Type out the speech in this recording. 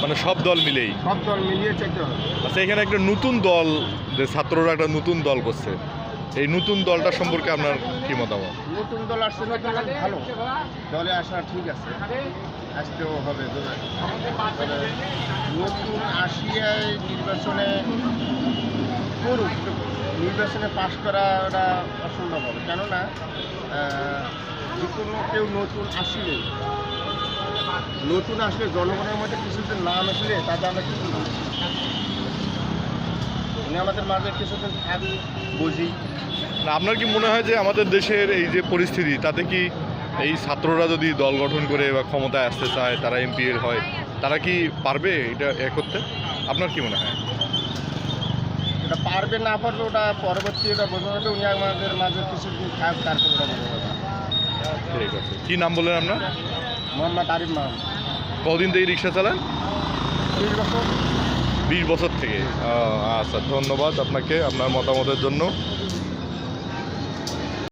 মানে সব দল মিলেই? সব দল মিলিয়ে চাইতে হবে। আচ্ছা, এখানে একটা নতুন দল, যে ছাত্ররা একটা নতুন দল করছে, এই নতুন দলটা সম্পর্কে আপনার কি মতামত? নতুন দল আসছে, নতুন দল ভালো, দলে আসা ঠিক আছে, আসতেও হবে। তবে নতুন আসিয়ায় নির্বাচনে করুক, নির্বাচনে পাশ করা ওটা অসম্ভব হবে। কেননা যে কোনো কেউ নতুন আসলে জনগণের মধ্যে কিছুদিন নাম আসলে তাতে আমরা কিছু উনি আমাদের মাঝে কিছুদিন থাক বুঝি। না, আপনার কি মনে হয় যে আমাদের দেশের এই যে পরিস্থিতি, তাতে কি এই ছাত্ররা যদি দল গঠন করে বা ক্ষমতায় আসতে চায়, তারা এমপি এর হয়, তারা কি পারবে এটা করতে? আপনার কি মনে হয়? এটা পারবে না পারবে ওটা পরবর্তী এটা বোঝা যাবে। উনি আমাদের মাঝে কিছুদিন থাক, তারপর ওটা বোঝা যাবে। ঠিক আছে। কী নাম বললেন আপনার? মোহাম্মদ আরিফ মাহমুদ। কদিন থেকে রিক্সা চালান? 30 বছর। 20 বছর থেকে। আচ্ছা, ধন্যবাদ আপনাকে আপনার মতামতের জন্য।